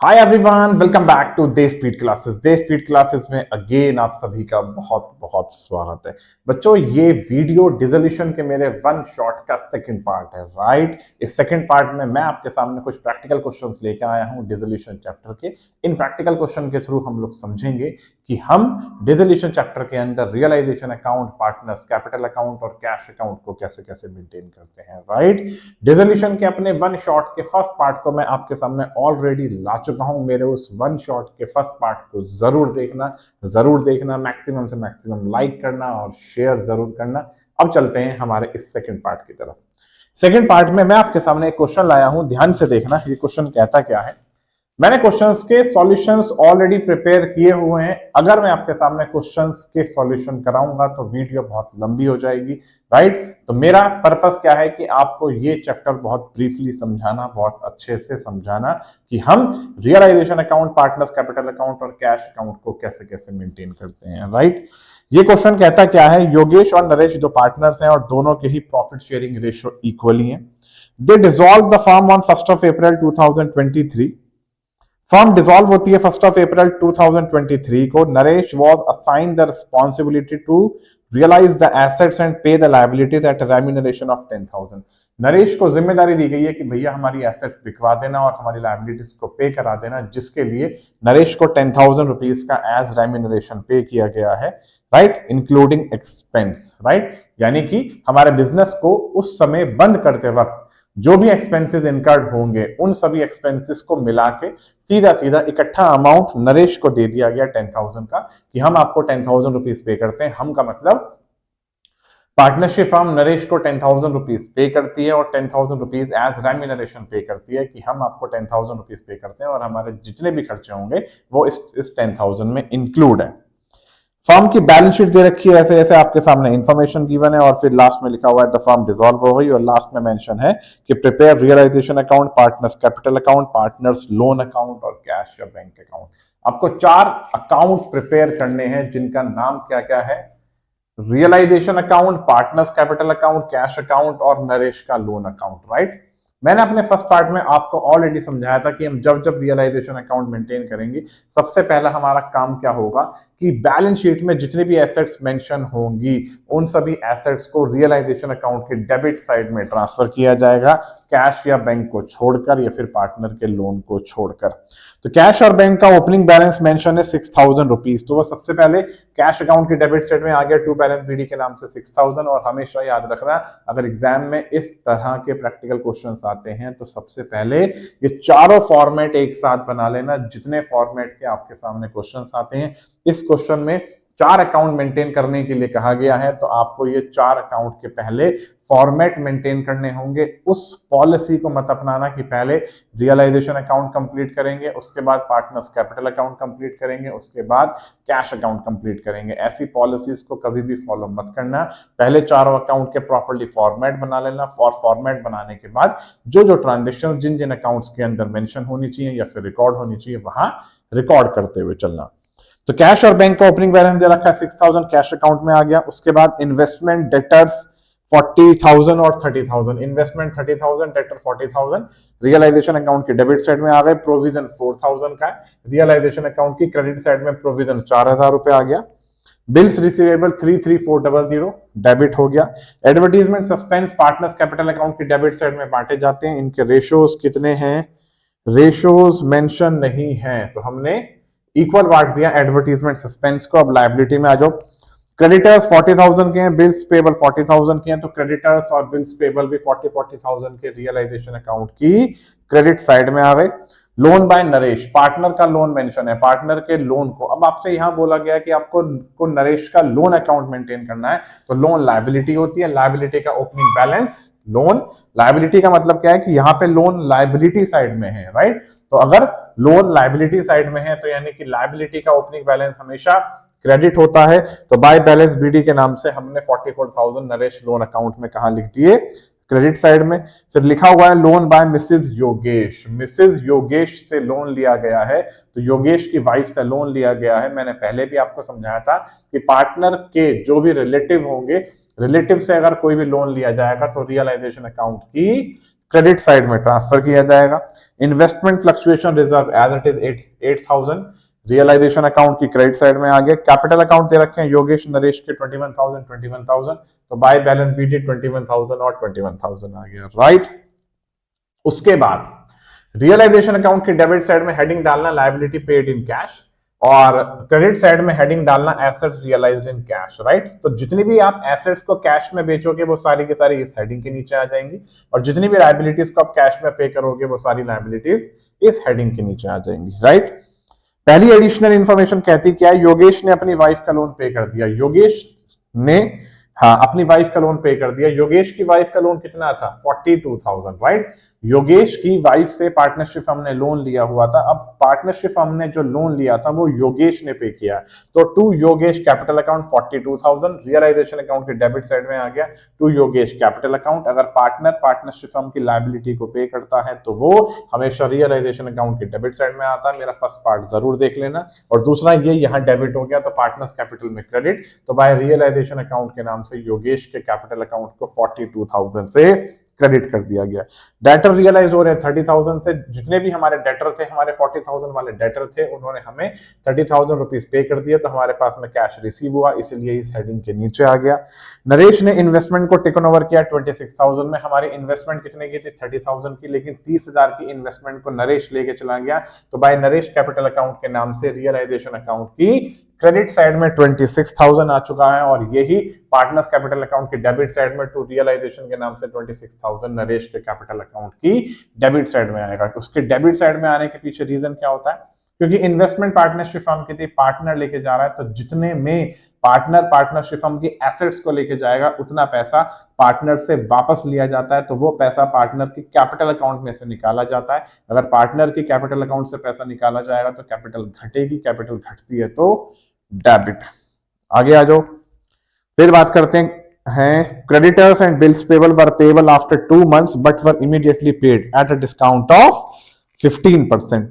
Hi everyone, welcome back to Dev speed classes. Dev speed classes में again आप सभी का बहुत बहुत स्वागत है। बच्चों, ये वीडियो डिसोल्यूशन के मेरे वन शॉट का सेकंड पार्ट है, राइट। इस सेकंड पार्ट में मैं आपके सामने कुछ प्रैक्टिकल क्वेश्चंस लेके आया हूं डिसोल्यूशन चैप्टर के। इन प्रैक्टिकल क्वेश्चन के थ्रू हम लोग समझेंगे कि हम डिसोल्यूशन चैप्टर के अंदर realisation account, partners capital account और कैश अकाउंट को कैसे कैसे मेंटेन करते हैं, राइट। डिसोल्यूशन के अपने वन शॉट के फर्स्ट पार्ट को मैं आपके सामने ऑलरेडी ला चुका हूं। मेरे उस वन शॉट के फर्स्ट पार्ट को जरूर देखना, मैक्सिमम से मैक्सिमम लाइक करना और शेयर जरूर करना। अब चलते हैं हमारे इस सेकंड पार्ट की तरफ। सेकंड पार्ट में मैं आपके सामने एक क्वेश्चन लाया हूं, ध्यान से देखना ये क्वेश्चन कहता क्या है। मैंने क्वेश्चंस के सॉल्यूशंस ऑलरेडी प्रिपेयर किए हुए हैं। अगर मैं आपके सामने क्वेश्चंस के सॉल्यूशन कराऊंगा तो वीडियो बहुत लंबी हो जाएगी, राइट। तो मेरा पर्पस क्या है कि आपको ये चैप्टर बहुत ब्रीफली समझाना, बहुत अच्छे से समझाना कि हम realisation account, partners capital account और कैश अकाउंट को कैसे कैसे मेंटेन करते हैं, राइट। ये क्वेश्चन कहता क्या है, योगेश और नरेश दो पार्टनर्स हैं और दोनों के ही प्रॉफिट शेयरिंग रेशियो इक्वली है। They dissolve the firm on 1 April 2023। Firm dissolve होती है 1 अप्रैल 2023 को। Naresh was assigned the responsibility to realise the assets and pay the liabilities at remuneration of 10,000। Naresh को जिम्मेदारी दी गई है कि भैया हमारी एसेट्स बिकवा देना और हमारी लाइबिलिटीज को पे करा देना, जिसके लिए नरेश को 10,000 रुपीज का एज रेम्यूनरेशन पे किया गया है, राइट, इंक्लूडिंग एक्सपेंस, राइट। यानी कि हमारे बिजनेस को उस समय बंद करते वक्त जो भी एक्सपेंसेस इनकर्ड होंगे उन सभी एक्सपेंसेस को मिला के सीधा सीधा इकट्ठा अमाउंट नरेश को दे दिया गया 10,000 का, कि हम आपको 10,000 रुपीज पे करते हैं। हम का मतलब पार्टनरशिप फर्म नरेश को 10,000 रुपीज पे करती है और 10,000 रुपीज एज रेम्यूनरेशन पे करती है कि हम आपको 10,000 रुपीज पे करते हैं और हमारे जितने भी खर्चे होंगे वो इस 10,000 में इंक्लूड है। फर्म की बैलेंस शीट दे रखी है, ऐसे ऐसे आपके सामने इंफॉर्मेशन गिवन है और फिर लास्ट में लिखा हुआ है द फर्म डिसॉल्व हो गई और लास्ट में मेंशन है कि prepare realisation account, partners capital account, partners loan account और कैश या बैंक अकाउंट। आपको 4 अकाउंट प्रिपेयर करने हैं जिनका नाम क्या क्या है, realisation account, partners capital account, cash account और नरेश का लोन अकाउंट, राइट। मैंने अपने फर्स्ट पार्ट में आपको ऑलरेडी समझाया था कि हम जब जब रियलाइजेशन अकाउंट मेंटेन करेंगे सबसे पहला हमारा काम क्या होगा कि बैलेंस शीट में जितनी भी एसेट्स मेंशन होंगी उन सभी एसेट्स को रियलाइजेशन अकाउंट के डेबिट साइड में ट्रांसफर किया जाएगा, कैश या बैंक को छोड़कर या फिर पार्टनर के लोन को छोड़कर। तो कैश और बैंक का ओपनिंग बैलेंस मेंशन है 6,000 रुपीज, तो वो सबसे पहले कैश अकाउंट की डेबिट साइड में आ गया टू बैलेंस बीडी के नाम से 6,000। और हमेशा याद रखना, अगर एग्जाम में इस तरह के प्रैक्टिकल क्वेश्चंस आते हैं तो सबसे पहले ये चारों फॉर्मेट एक साथ बना लेना। जितने फॉर्मेट के आपके सामने क्वेश्चंस आते हैं, इस क्वेश्चन में 4 अकाउंट मेंटेन करने के लिए कहा गया है, तो आपको ये 4 अकाउंट के पहले फॉर्मेट मेंटेन करने होंगे। उस पॉलिसी को मत अपनाना कि पहले रियलाइजेशन अकाउंट कंप्लीट करेंगे, उसके बाद पार्टनर्स कैपिटल अकाउंट कंप्लीट करेंगे, उसके बाद कैश अकाउंट कंप्लीट करेंगे। ऐसी पॉलिसीज को कभी भी फॉलो मत करना। पहले चारों अकाउंट के प्रॉपर्ली फॉर्मेट बना लेना और फॉर्मेट बनाने के बाद जो जो ट्रांजेक्शन जिन जिन अकाउंट्स के अंदर मेंशन होनी चाहिए या फिर रिकॉर्ड होनी चाहिए वहां रिकॉर्ड करते हुए चलना। तो कैश और बैंक का ओपनिंग बैलेंस दे रखा है 6,000, कैश अकाउंट में आ गया। उसके बाद इन्वेस्टमेंट डेटर्स 40,000 और 30,000, इन्वेस्टमेंट 30,000, डेटर 40,000 रियलाइजेशन अकाउंट की डेबिट साइड में आ गए। प्रोविजन 4,000 का है, रियलाइजेशन अकाउंट की क्रेडिट साइड में प्रोविजन 4,000 रुपए आ गया। बिल्स रिसीवेबल 33,400 डेबिट हो गया। Advertisement suspense partners capital account की डेबिट साइड में बांटे जाते हैं। इनके रेशियोज कितने हैं, रेशियोज मेंशन नहीं है, तो हमने इक्वल बांट दिया एडवर्टीजमेंट सस्पेंस को। अब लायबिलिटी में आ जाओ। क्रेडिटर्स 40,000 के हैं, बिल्स पेबल 40,000 के हैं, तो क्रेडिटर्स और बिल्स पेबल भी 40,000 के रियलाइजेशन अकाउंट की क्रेडिट साइड में आ गए। लोन बाय नरेश, पार्टनर का लोन मेंशन है, पार्टनर के लोन को। अब आपसे यहां बोला गया कि आपको को नरेश का लोन अकाउंट मेंटेन करना है, तो लोन लायबिलिटी होती है, लायबिलिटी का ओपनिंग बैलेंस लोन। लायबिलिटी का मतलब क्या है कि यहाँ पे लोन लायबिलिटी साइड में है, राइट। तो अगर लोन लायबिलिटी साइड में है तो यानी कि लायबिलिटी का ओपनिंग बैलेंस हमेशा क्रेडिट होता है। तो बाय बैलेंस बीडी के नाम से हमने 44,000 नरेश लोन अकाउंट में कहा लिख दिए, क्रेडिट साइड में। फिर लिखा हुआ है loan by Mrs Yogesh, Mrs Yogesh से लोन लिया गया है, तो योगेश की वाइफ से लोन लिया गया है। मैंने पहले भी आपको समझाया था कि पार्टनर के जो भी रिलेटिव होंगे, रिलेटिव से अगर कोई भी लोन लिया जाएगा तो रियलाइजेशन अकाउंट की क्रेडिट साइड में ट्रांसफर किया जाएगा। Investment fluctuation reserve as it is 8,000 realisation account की क्रेडिट साइड में आ गया। कैपिटल अकाउंट दे रखे हैं योगेश नरेश के 21,000 तो बाय बैलेंस बीटी 21,000 और 21,000 आ गया, राइट। उसके बाद रियलाइजेशन अकाउंट की डेबिट साइड में हेडिंग डालना लायबिलिटी पेड इन कैश और क्रेडिट साइड में हेडिंग डालना assets realised in cash, right. तो जितनी भी आप एसेट्स को कैश में बेचोगे वो सारी की सारी इस हेडिंग के नीचे आ जाएंगी और जितनी भी लायबिलिटीज को आप कैश में पे करोगे वो सारी लायबिलिटीज इस हेडिंग के नीचे आ जाएंगी, राइट। पहली एडिशनल इंफॉर्मेशन कहती क्या है, योगेश ने अपनी वाइफ का लोन पे कर दिया। योगेश ने अपनी वाइफ का लोन पे कर दिया। योगेश की वाइफ का लोन कितना था 42,000, राइट। योगेश की वाइफ से पार्टनरशिप हमने लोन लिया हुआ था। अब पार्टनरशिप हमने जो लोन लिया था वो योगेश ने पे किया, तो to Yogesh capital account 42,000 realisation account के डेबिट साइड में आ गया टू योगेश कैपिटल अकाउंट। अगर पार्टनर पार्टनरशिप फर्म की लायबिलिटी को पे करता है तो वो हमेशा रियलाइजेशन अकाउंट के डेबिट साइड में आता है। मेरा फर्स्ट पार्ट जरूर देख लेना। और दूसरा ये यहाँ डेबिट हो गया तो पार्टनर्स कैपिटल में क्रेडिट, तो बाय रियलाइजेशन अकाउंट के नाम से योगेश के कैपिटल अकाउंट को 42,000 से क्रेडिट कर दिया गया। डेटर रियलाइज हो रहे हैं 30,000 से। जितने भी हमारे डेटर थे, हमारे 40,000 वाले डेटर थे, उन्होंने हमें 30,000 रुपीज पे कर दिए, तो हमारे पास में कैश रिसीव हुआ, इसीलिए इस हेडिंग के नीचे आ गया। नरेश ने इन्वेस्टमेंट को टेकन ओवर किया 26,000 में। हमारी इन्वेस्टमेंट कितने की थी 30,000 की, लेकिन 30,000 की इन्वेस्टमेंट को नरेश लेके चला गया, तो बाय नरेश कैपिटल अकाउंट के नाम से रियलाइजेशन अकाउंट की क्रेडिट साइड में 26,000 आ चुका है और यही पार्टनर्स कैपिटल अकाउंट की डेबिट साइड में टू रियलाइजेशन के नाम से 26,000 नरेश के कैपिटल अकाउंट की डेबिट साइड में आएगा। उसके डेबिट साइड में आने के पीछे रीजन क्या होता है, क्योंकि इन्वेस्टमेंट पार्टनरशिप फर्म की थी, पार्टनर लेके जा रहा है, तो जितने में पार्टनर पार्टनरशिप फर्म की एसेट्स को लेके जाएगा उतना पैसा पार्टनर से वापस लिया जाता है, तो वो पैसा पार्टनर की कैपिटल अकाउंट में से निकाला जाता है। अगर पार्टनर की कैपिटल अकाउंट से पैसा निकाला जाएगा तो कैपिटल घटेगी, कैपिटल घटती है तो डेबिट। आगे आ जाओ, फिर बात करते हैं creditors and bills payable were payable after 2 months but were immediately paid at a discount of 15%।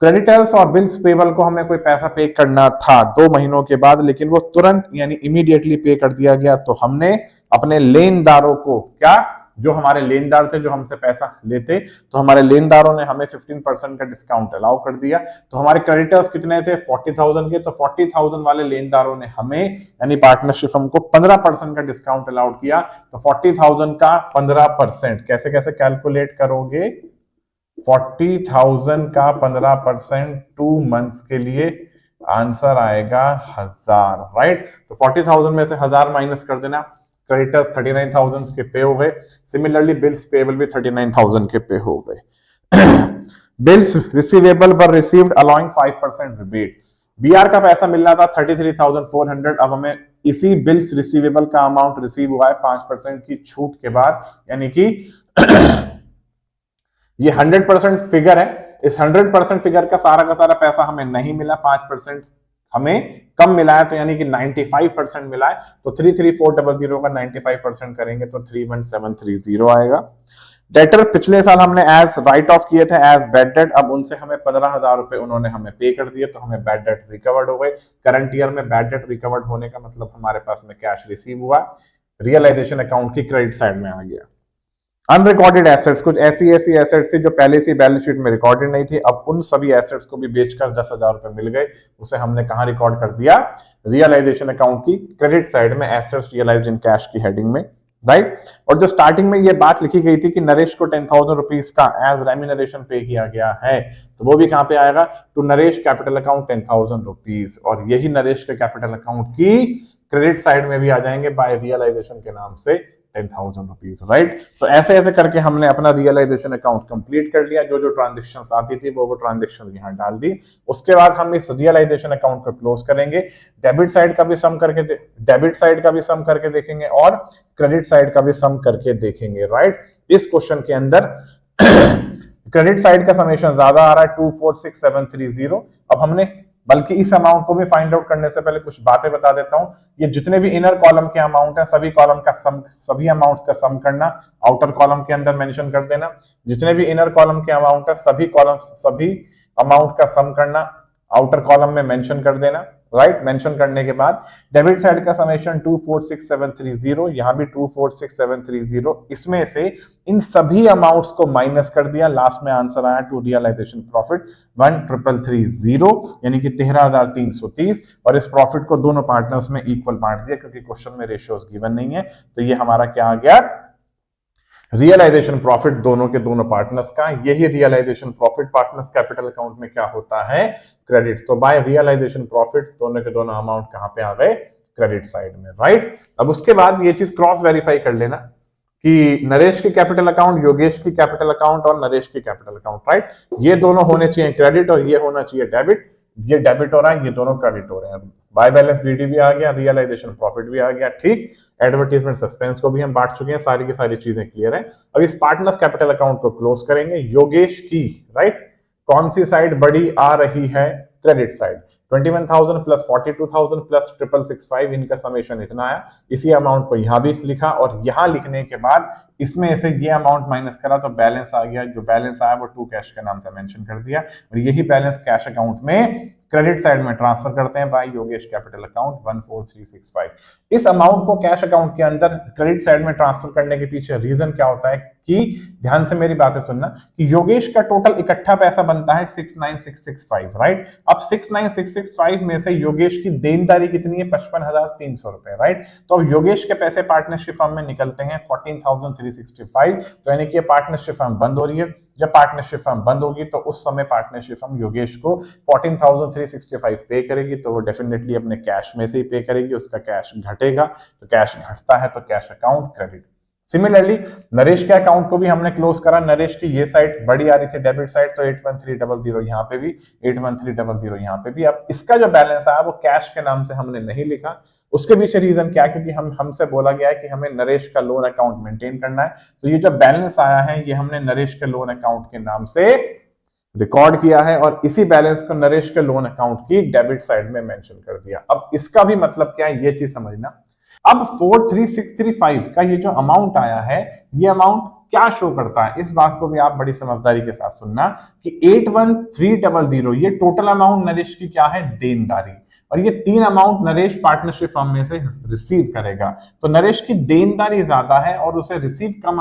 Creditors और बिल्स पेबल को हमें कोई पैसा पे करना था 2 महीनों के बाद, लेकिन वो तुरंत यानी इमीडिएटली पे कर दिया गया, तो हमने अपने लेनदारों को क्या, जो हमारे लेनदार थे जो हमसे पैसा लेते, तो हमारे लेनदारों ने हमें 15% का डिस्काउंट अलाउ कर दिया। तो हमारे क्रेडिटर्स कितने थे 40,000 के, तो 40,000 वाले लेनदारों ने हमें यानी पार्टनरशिप फर्म को 15% का डिस्काउंट अलाउड किया। तो 40,000 का 15% कैसे कैसे कैलकुलेट करोगे, 40,000 का 15% 2 months के लिए आंसर आएगा 1000, राइट। तो 40,000 में से 1000 माइनस कर देना, क्रेडिटर्स 39,000 के पे हो गए। सिमिलरली बिल्स पेबल भी 39,000 के पे हो गए। Bills receivable were received allowing 5% rebate. BR का पैसा मिलना था 33,400, अब हमें इसी बिल्स रिसीवेबल का अमाउंट रिसीव हुआ है 5% की छूट के बाद, यानी कि ये 100% फिगर है। इस 100% फिगर का सारा पैसा हमें नहीं मिला, 5% हमें कम मिला है, तो यानी कि 95% मिला है। तो 33,400 का 95% करेंगे तो 31,730 आएगा। डेटर पिछले साल हमने एज राइट ऑफ किए थे एज बैड डेट, अब उनसे हमें 15,000 रुपए उन्होंने हमें पे कर दिए, तो हमें बैड डेट रिकवर्ड हो गए। करंट ईयर में बैड डेट रिकवर्ड होने का मतलब हमारे पास में कैश रिसीव हुआ, रियलाइजेशन अकाउंट की क्रेडिट साइड में आ गया। अनरिकॉर्डेड एसेट्स, कुछ ऐसी एसेट्स थी जो पहले से बैलेंस शीट में रिकॉर्डेड नहीं थी, अब उन सभी एसेट्स को भी बेचकर 10,000 रुपए मिल गए, उसे हमने कहां रिकॉर्ड कर दिया, रियलाइजेशन अकाउंट की क्रेडिट साइड में, एसेट्स रियलाइज्ड इन कैश की हेडिंग में, राइट। और जो स्टार्टिंग में ये बात लिखी गई थी कि नरेश को 10,000 रुपीज का एज रेम्यूनरेशन पे किया गया है, तो वो भी कहां पे आएगा, to Naresh capital account 10,000 rupees, और यही नरेश के कैपिटल अकाउंट की क्रेडिट साइड में भी आ जाएंगे बाय रियलाइजेशन के नाम से 10,000 रुपीज, राइट। तो ऐसे ऐसे करके हमने अपना रियलाइजेशन अकाउंट कंप्लीट कर लिया। जो जो ट्रांजेक्शंस आती थी वो ट्रांजेक्शन यहाँ डाल दी। उसके बाद हम इस रियलाइजेशन अकाउंट को क्लोज करेंगे। डेबिट साइड का भी सम करके देखेंगे और क्रेडिट साइड का भी सम करके देखेंगे, राइट। इस क्वेश्चन के अंदर क्रेडिट साइड का समेशन ज्यादा आ रहा है 246730। अब हमने बल्कि इस अमाउंट को भी फाइंड आउट करने से पहले कुछ बातें बता देता हूं। ये जितने भी इनर कॉलम के अमाउंट है सभी कॉलम का सम, सभी अमाउंट्स का सम करना, आउटर कॉलम के अंदर मेंशन कर देना। जितने भी इनर कॉलम के अमाउंट है सभी अमाउंट का सम करना, आउटर कॉलम में मेंशन कर देना, राइट। मेंशन करने के बाद डेबिट साइड का समेशन 246730, यहां भी 246730, इसमें से इन सभी अमाउंट्स को माइनस कर दिया, लास्ट में आंसर आया टू रियलाइजेशन प्रॉफिट 1330, यानी कि 13330, और इस प्रॉफिट को दोनों पार्टनर्स में इक्वल बांट दिया, क्योंकि क्वेश्चन में रेशियोज गिवन नहीं है। तो ये हमारा क्या आ गया, रियलाइजेशन प्रॉफिट दोनों के दोनों पार्टनर्स का। यही realisation profit partners capital account में क्या होता है, क्रेडिट। तो बाय रियलाइजेशन प्रॉफिट दोनों के दोनों अमाउंट कहां पे आ गए, क्रेडिट साइड में, राइट। अब उसके बाद ये चीज क्रॉस वेरीफाई कर लेना कि नरेश की कैपिटल अकाउंट, योगेश की कैपिटल अकाउंट और नरेश की कैपिटल अकाउंट, राइट, ये दोनों होने चाहिए क्रेडिट और ये होना चाहिए डेबिट। ये डेबिट हो रहा है, ये दोनों क्रेडिट हो रहे हैं। बाय बैलेंस बीडी भी आ गया, रियलाइजेशन प्रॉफिट भी आ गया, ठीक। एडवर्टीजमेंट सस्पेंस को भी हम बांट चुके हैं, सारी की सारी चीजें क्लियर है। अब इस पार्टनर्स कैपिटल अकाउंट को क्लोज करेंगे। योगेश की, राइट, कौन सी साइड बड़ी आ रही है, क्रेडिट साइड। 21,000 प्लस 42,000 प्लस 665, इनका समेशन इतना आया। इसी अमाउंट को यहां भी लिखा और यहां लिखने के बाद इसमें से ये अमाउंट माइनस करा तो बैलेंस आ गया। जो बैलेंस आया वो टू कैश के नाम से मेंशन कर दिया और यही बैलेंस कैश अकाउंट में क्रेडिट साइड में ट्रांसफर करते हैं बाय योगेश कैपिटल अकाउंट 14365। इस अमाउंट को कैश अकाउंट के अंदर क्रेडिट साइड में ट्रांसफर करने के पीछे रीजन क्या होता है कि ध्यान से मेरी बातें सुनना कि योगेश का टोटल इकट्ठा पैसा बनता है 69665, राइट। अब 69665 में से योगेश की देनदारी कितनी है, 55,300 रुपए, राइट। तो अब योगेश के पैसे पार्टनरशिप फर्म में निकलते हैं 14,365, तो यानी कि पार्टनरशिप फर्म बंद हो रही है। जब पार्टनरशिप फर्म बंद होगी तो उस समय पार्टनरशिप फर्म योगेश को 14,365 पे करेगी, तो वो डेफिनेटली अपने कैश में से ही पे करेगी, उसका कैश घटेगा। तो कैश घटता है तो cash account credit. Similarly Naresh के अकाउंट को भी हमने क्लोज करा। नरेश की ये साइड बड़ी आ रही थी डेबिट साइड, तो 81300 यहाँ पे भी, 81300 यहाँ पे भी। अब इसका जो बैलेंस आया वो कैश के नाम से हमने नहीं लिखा। उसके पीछे रीजन क्या है, क्योंकि हमसे बोला गया है कि हमें नरेश का लोन अकाउंट मेंटेन करना है। तो ये जो बैलेंस आया है ये हमने नरेश के लोन अकाउंट के नाम से रिकॉर्ड किया है और इसी बैलेंस को नरेश के लोन अकाउंट की डेबिट साइड में मेंशन कर दिया। अब इसका भी मतलब क्या है ये चीज समझना। अब 43635 का ये जो अमाउंट आया है, ये अमाउंट क्या शो करता है, इस बात को भी आप बड़ी समझदारी के साथ सुनना कि 81300 ये टोटल अमाउंट नरेश की क्या है, देनदारी, और ये तीन अमाउंट नरेश पार्टनरशिप फर्म में से रिसीव करेगा। तो नरेश की देनदारी ज्यादा है और उसे रिसीव कम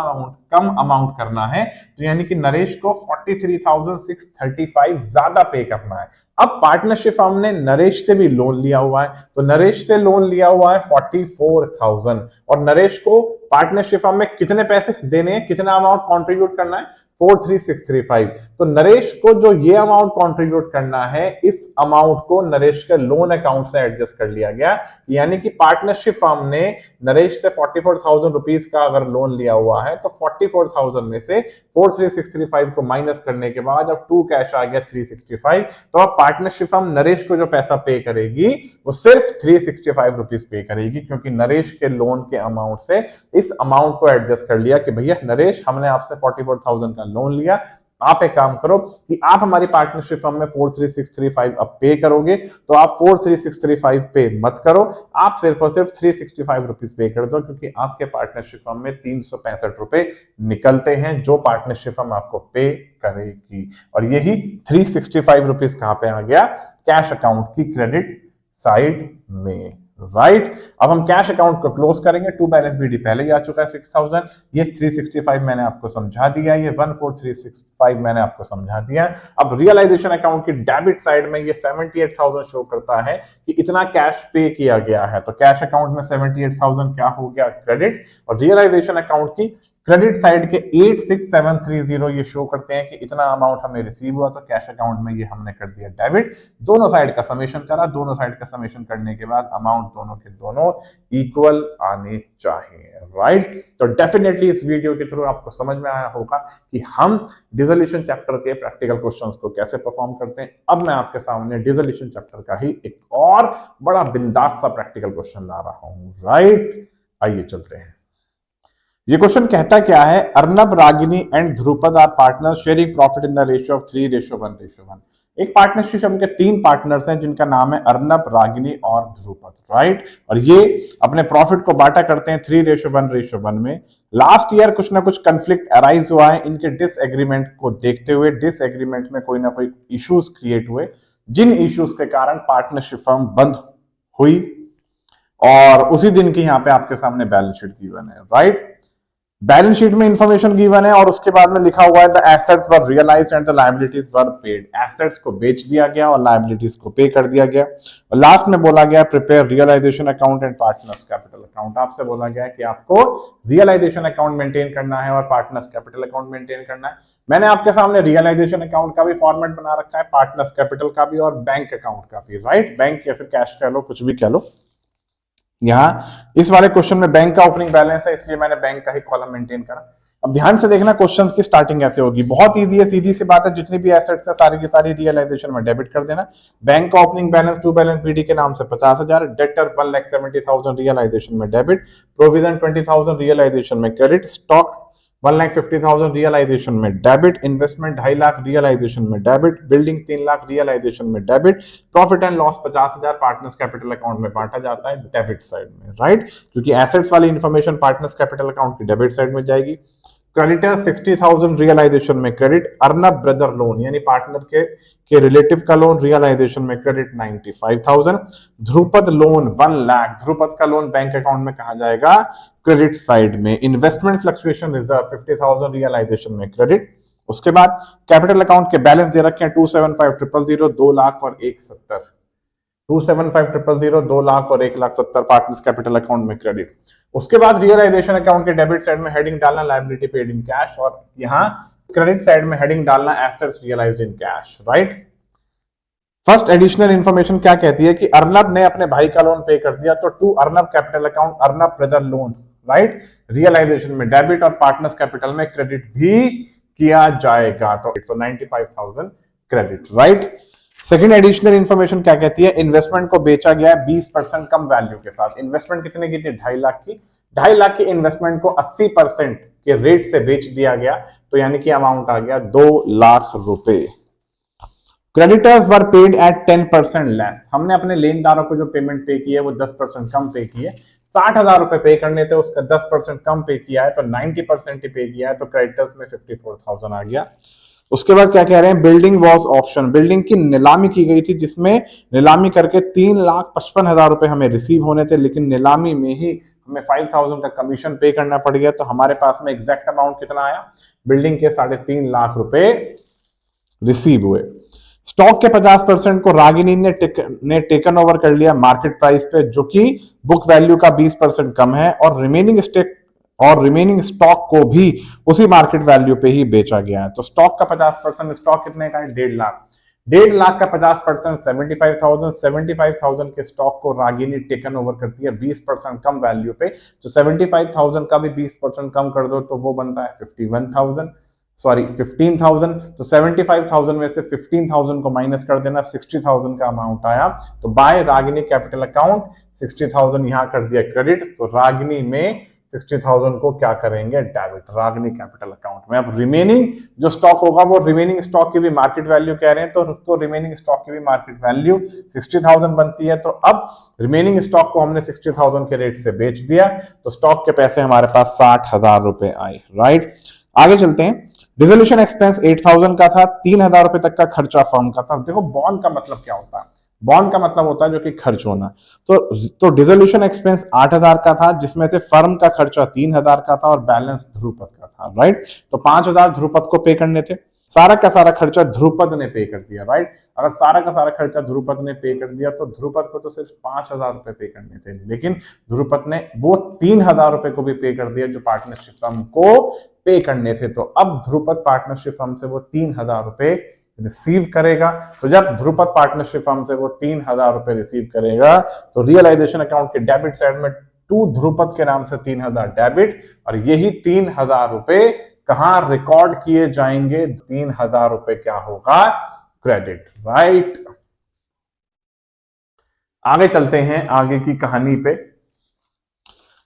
अमाउंट करना है, तो यानी कि नरेश को 43,635 ज्यादा पे करना है। अब पार्टनरशिप फर्म ने नरेश से भी लोन लिया हुआ है, तो नरेश से लोन लिया हुआ है 44,000 और नरेश को पार्टनरशिप फर्म में कितने पैसे देने हैं, कितना अमाउंट कंट्रीब्यूट करना है, 43635। तो नरेश को जो ये अमाउंट कंट्रीब्यूट करना है, इस अमाउंट को नरेश के लोन अकाउंट से एडजस्ट कर लिया गया। यानी कि पार्टनरशिप फर्म ने नरेश से 44,000 रुपीस का अगर लोन लिया हुआ है तो 44,000 में से 43635 को माइनस करने के बाद अब टू कैश आ गया 365। तो अब पार्टनरशिप फर्म नरेश को जो पैसा पे करेगी वो सिर्फ 365 रुपीस पे करेगी, क्योंकि नरेश के लोन के अमाउंट से इस अमाउंट को एडजस्ट कर लिया कि भैया नरेश हमने आपसे 44,000 का लोन लिया, आप एक काम करो कि आप हमारी पार्टनरशिप फर्म में 43635 अब पे करोगे, तो आप 43635 पे मत करो, आप सिर्फ और सिर्फ 365 रुपीस पे कर दो, क्योंकि आपके पार्टनरशिप फर्म में 365 रुपए निकलते हैं जो पार्टनरशिप फर्म आपको पे करेगी। और यही 365 रुपीस कहां पे आ गया, कैश अकाउंट की क्रेडिट साइड में, राइट। अब हम कैश अकाउंट को क्लोज करेंगे। टू बैलेंस बीडी पहले ही आ चुका है 6,000, ये 365 मैंने आपको समझा दिया, ये 14365 मैंने आपको समझा दिया। अब रियलाइजेशन अकाउंट की डेबिट साइड में ये 78,000 शो करता है कि इतना कैश पे किया गया है, तो कैश अकाउंट में 78,000 क्या हो गया, क्रेडिट। और रियलाइजेशन अकाउंट की क्रेडिट साइड के 86730 ये शो करते हैं कि इतना अमाउंट हमें रिसीव हुआ, तो कैश अकाउंट में ये हमने कर दिया डेबिट। दोनों साइड का समेशन करा, दोनों साइड का समेशन करने के बाद अमाउंट दोनों के दोनों इक्वल आने चाहिए, राइट। तो डेफिनेटली इस वीडियो के थ्रू आपको समझ में आया होगा कि हम डिसोल्यूशन चैप्टर के प्रैक्टिकल क्वेश्चंस को कैसे परफॉर्म करते हैं। अब मैं आपके सामने डिसोल्यूशन चैप्टर का ही एक और बड़ा बिंदास सा प्रैक्टिकल क्वेश्चन ला रहा हूं, राइट। आइए चलते हैं। ये क्वेश्चन कहता क्या है, Arnab, Ragini and Dhrupad are partner sharing profit in the ratio of 3:1:1। एक पार्टनरशिप के तीन पार्टनर्स हैं जिनका नाम है अर्नब, रागिनी और ध्रुपद, राइट। और ये अपने प्रॉफिट को बांटा करते हैं 3:1:1 में। लास्ट ईयर कुछ ना कुछ कंफ्लिक्ट अराइज हुआ है इनके डिसएग्रीमेंट को देखते हुए, डिसएग्रीमेंट में कोई ना कोई इश्यूज क्रिएट हुए, जिन इश्यूज के कारण पार्टनरशिप फर्म बंद हुई, और उसी दिन की यहां पे आपके सामने बैलेंस शीट गिवन है, राइट। बैलेंस शीट में इंफॉर्मेशन गिवन है और उसके बाद में लिखा हुआ है the assets were realised and the liabilities were paid. Assets को बेच दिया गया और लायबिलिटीज को पे कर दिया गया। और लास्ट में बोला गया prepare realisation account and partners capital account. आपसे बोला गया है कि आपको रियलाइजेशन अकाउंट मेंटेन करना है और पार्टनर्स कैपिटल अकाउंट मेंटेन करना है। मैंने आपके सामने रियलाइजेशन अकाउंट का भी फॉर्मेट बना रखा है, पार्टनर्स कैपिटल का भी और बैंक अकाउंट का भी, राइट। बैंक या फिर कैश कह लो, कुछ भी कह लो। यहां इस वाले क्वेश्चन में बैंक का ओपनिंग बैलेंस है, इसलिए मैंने बैंक का ही कॉलम मेंटेन करा। अब ध्यान से देखना क्वेश्चंस की स्टार्टिंग ऐसे होगी, बहुत इजी है, सीधी सी बात है। जितनी भी एसेट्स है सारी की सारी रियलाइजेशन में डेबिट कर देना। बैंक का opening balance to balance BD के नाम से 50,000, डेटर 1,70,000 रियलाइजेशन में डेबिट, प्रोविजन 20,000 रियलाइजेशन में क्रेडिट, स्टॉक 1,50,000 रियलाइजेशन में डेबिट, इन्वेस्टमेंट 2.5 लाख रियलाइजेशन में डेबिट, बिल्डिंग 3 लाख रियलाइजेशन में debit, profit and loss 50,000 partners capital account में बांटा जाता है डेबिट साइड में, राइट। क्योंकि एसेट्स वाली इंफॉर्मेशन पार्टनर्स कैपिटल अकाउंट की डेबिट साइड में जाएगी। क्रेडिटर्स 60,000 रियलाइजेशन में क्रेडिट, अर्नब ब्रदर लोन यानी पार्टनर के रिलेटिव का लोन रियलाइजेशन में क्रेडिट 95,000, ध्रुपद लोन 1 लाख, ध्रुपद का लोन बैंक अकाउंट में कहा जाएगा क्रेडिट साइड में। इन्वेस्टमेंट फ्लक्चुएशन रिजर्व 50,000 रियलाइजेशन में क्रेडिट। उसके बाद कैपिटल अकाउंट के बैलेंस दे रखे हैं 275,000, 2 लाख और 170, 275,000, 2 लाख और 1,70,000 पार्टनर्स कैपिटल अकाउंट में क्रेडिट। उसके बाद रियलाइजेशन अकाउंट के डेबिट साइड में हेडिंग डालना लायबिलिटी पेड इन कैश, और यहां क्रेडिट साइड में हेडिंग डालना assets realised in cash, right. First additional information क्या कहती है कि अर्नब ने अपने भाई का लोन पे कर दिया, तो to Arnab capital account Arnab brother loan, right, realisation में डेबिट और पार्टनर्स कैपिटल में क्रेडिट भी किया जाएगा, तो 95,000 credit, right. Second additional information क्या कहती है, इन्वेस्टमेंट को बेचा गया 20% कम वैल्यू के साथ। इन्वेस्टमेंट कितने की थी, 2.5 लाख की। 2.5 लाख की इन्वेस्टमेंट को 80% के रेट से बेच दिया गया, तो यानी कि अमाउंट आ गया 2 लाख रुपए। Creditors were paid at 10% less. हमने अपने लेनदारों को जो पेमेंट पे की है वो 10% कम पे की है। 60,000 रुपए पे करने थे, उसका 10% कम पे किया है, तो 90% ही पे किया है, तो क्रेडिटर्स में 54,000 आ गया। उसके बाद क्या कह रहे हैं, बिल्डिंग वॉज ऑप्शन, बिल्डिंग की नीलामी की गई थी, जिसमें नीलामी करके 3,55,000 रुपए हमें रिसीव होने थे, लेकिन नीलामी में ही हमें 5,000 का कमीशन पे करना पड़ गया, तो हमारे पास में एग्जैक्ट अमाउंट कितना आया, बिल्डिंग के 3.5 लाख रुपए रिसीव हुए। स्टॉक के 50% को रागिनी ने टेकन ओवर कर लिया मार्केट प्राइस पे, जो कि बुक वैल्यू का 20% कम है, और रिमेनिंग स्टॉक को भी उसी मार्केट वैल्यू पे ही बेचा गया है। तो स्टॉक का 50%, स्टॉक कितने का है, 1.5 लाख। 1.5 लाख का 50% 75,000, 75,000 के स्टॉक को रागिनी टेकन ओवर करती है 20% कम वैल्यू पे, तो 75,000 का भी 20% कम कर दो तो वो बनता है 15,000, तो 75,000 में से 15,000 को माइनस कर देना, 60,000 का अमाउंट आया। तो बाय रागिनी कैपिटल अकाउंट 60,000 यहां कर दिया क्रेडिट, तो रागिनी में 60,000 को क्या करेंगे, डेबिट, रागिनी कैपिटल अकाउंट में। अब रिमेनिंग जो स्टॉक होगा वो रिमेनिंग स्टॉक की भी मार्केट वैल्यू कह रहे हैं, तो रिमेनिंग स्टॉक की भी मार्केट वैल्यू 60,000 बनती है। तो अब रिमेनिंग स्टॉक को हमने 60,000 के रेट से बेच दिया, तो स्टॉक के पैसे हमारे पास 60,000 रुपए आए, राइट। आगे चलते हैं। डिसोल्यूशन एक्सपेंस 8,000 का था, 3,000 रुपए तक का खर्चा फर्म का था। देखो बॉन्ड का मतलब क्या होता है, बॉन्ड का मतलब होता है जो कि खर्च होना। तो डिसोल्यूशन एक्सपेंस 8,000 का था, जिसमें से फर्म का खर्चा 3,000 का था और बैलेंस ध्रुपद का था, राइट। तो 5,000 ध्रुपद को पे करने थे, सारा का सारा खर्चा ध्रुपद ने पे कर दिया, राइट। अगर सारा का सारा खर्चा ध्रुपद ने पे कर दिया तो ध्रुपद को तो सिर्फ 5,000 रुपए पे करने थे, लेकिन ध्रुपद ने वो 3,000 रुपए को भी पे कर दिया जो पार्टनरशिप फर्म को पे करने थे। तो अब ध्रुपद पार्टनरशिप फर्म से वो 3,000 रुपए रिसीव करेगा। तो जब ध्रुपद पार्टनरशिप फर्म से वो 3,000 रुपए रिसीव करेगा, तो रियलाइजेशन अकाउंट के डेबिट साइड में टू ध्रुपद के नाम से 3,000 डेबिट, और यही 3,000 रुपए कहां रिकॉर्ड किए जाएंगे, 3,000 रुपए क्या होगा, क्रेडिट, राइट। आगे चलते हैं आगे की कहानी पे।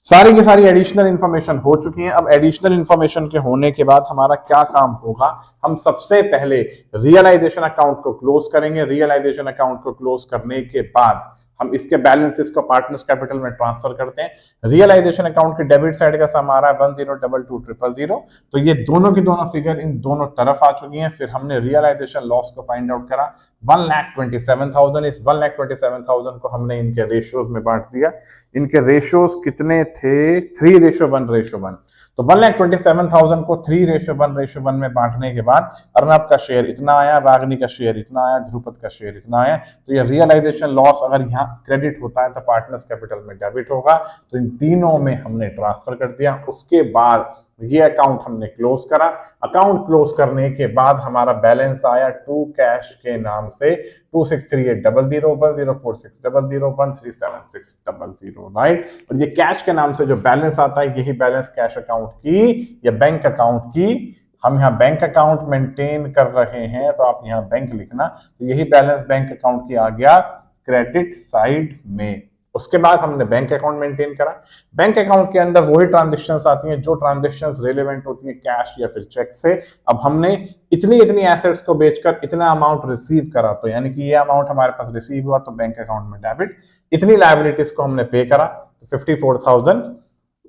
सारी की सारी एडिशनल इंफॉर्मेशन हो चुकी है। अब एडिशनल इंफॉर्मेशन के होने के बाद हमारा क्या काम होगा, हम सबसे पहले रियलाइजेशन अकाउंट को क्लोज करेंगे। रियलाइजेशन अकाउंट को क्लोज करने के बाद हम इसके बैलेंसेस को पार्टनर्स कैपिटल में ट्रांसफर करते हैं। रियलाइजेशन अकाउंट की डेबिट साइड का सम आ रहा है 10220000, तो ये दोनों की दोनों फिगर इन दोनों तरफ आ चुकी हैं। फिर हमने रियलाइजेशन लॉस को फाइंड आउट करा 1,27,000। इस 1,27,000 को हमने इनके रेशियोज में बांट दिया। इनके रेशियोज कितने थे? 3:1:1। तो 1,27,000 को 3:1:1 में बांटने के बाद अर्नब का शेयर इतना आया, रागनी का शेयर इतना आया, ध्रुपद का शेयर इतना आया। तो ये रियलाइजेशन लॉस अगर यहाँ क्रेडिट होता है तो पार्टनर्स कैपिटल में डेबिट होगा। तो इन तीनों में हमने ट्रांसफर कर दिया। उसके बाद ये अकाउंट हमने क्लोज करा। अकाउंट क्लोज करने के बाद हमारा बैलेंस आया टू कैश के नाम से 263800104600137600, राइट। और ये कैश के नाम से जो बैलेंस आता है यही बैलेंस कैश अकाउंट की या बैंक अकाउंट की, हम यहाँ बैंक अकाउंट मेंटेन कर रहे हैं तो आप यहाँ बैंक लिखना। तो यही बैलेंस बैंक अकाउंट की आ गया क्रेडिट साइड में। उसके बाद हमने बैंक अकाउंट मेंटेन करा। बैंक अकाउंट के अंदर वही ट्रांजेक्शन्स आती हैं जो ट्रांजेक्शन्स रेलेवेंट होती है कैश या फिर चेक से। अब हमने इतनी इतनी एसेट्स को बेचकर इतना अमाउंट रिसीव करा, तो यानी कि ये अमाउंट हमारे पास रिसीव हुआ तो बैंक अकाउंट में डेबिट। इतनी लायबिलिटीज को हमने पे करा तो 54,000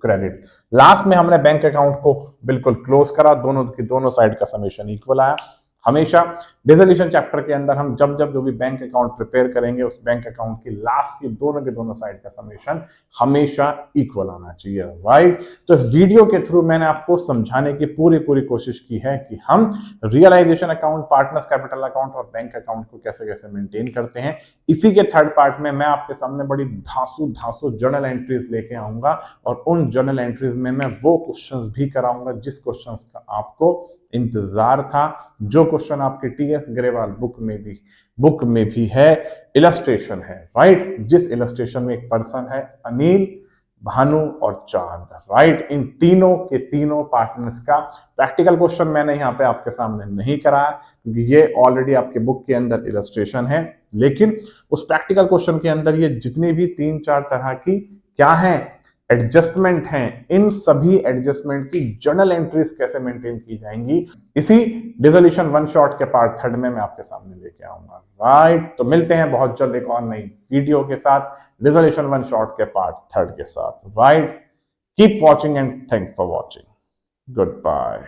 क्रेडिट। लास्ट में हमने बैंक अकाउंट को बिल्कुल क्लोज करा, दोनों की दोनों साइड का समेशन इक्वल आया। हमेशा डिसोल्यूशन चैप्टर के अंदर हम जब जब जो भी बैंक अकाउंट प्रिपेयर करेंगे उस बैंक अकाउंट की लास्ट की दोनों के दोनों साइड का समेशन हमेशा इक्वल आना चाहिए, राइट। तो इस वीडियो के थ्रू मैंने आपको समझाने की पूरी कोशिश की है कि हम realisation account, partners capital account और बैंक अकाउंट को कैसे कैसे मेंटेन करते हैं। इसी के थर्ड पार्ट में मैं आपके सामने बड़ी धांसू जर्नल एंट्रीज लेके आऊंगा और उन जर्नल एंट्रीज में मैं वो क्वेश्चंस भी कराऊंगा जिस क्वेश्चंस का आपको इंतजार था, जो क्वेश्चन आपके टीएस ग्रेवाल बुक में भी है, इलस्ट्रेशन है, राइट। जिस इलस्ट्रेशन में एक पर्सन है, अनिल, भानु और चांद, राइट। इन तीनों के तीनों पार्टनर्स का प्रैक्टिकल क्वेश्चन मैंने यहाँ पे आपके सामने नहीं कराया क्योंकि ये ऑलरेडी आपके बुक के अंदर इलस्ट्रेशन है। लेकिन उस प्रैक्टिकल क्वेश्चन के अंदर ये जितनी भी 3-4 तरह की क्या है एडजस्टमेंट हैं, इन सभी एडजस्टमेंट की जर्नल एंट्रीज कैसे मेंटेन की जाएंगी, इसी डिसोल्यूशन वन शॉट के पार्ट थर्ड में मैं आपके सामने लेके आऊंगा, राइट। तो मिलते हैं बहुत जल्द एक और नई वीडियो के साथ, डिसोल्यूशन वन शॉट के पार्ट थर्ड के साथ, right. Keep watching and thanks for watching. Good bye.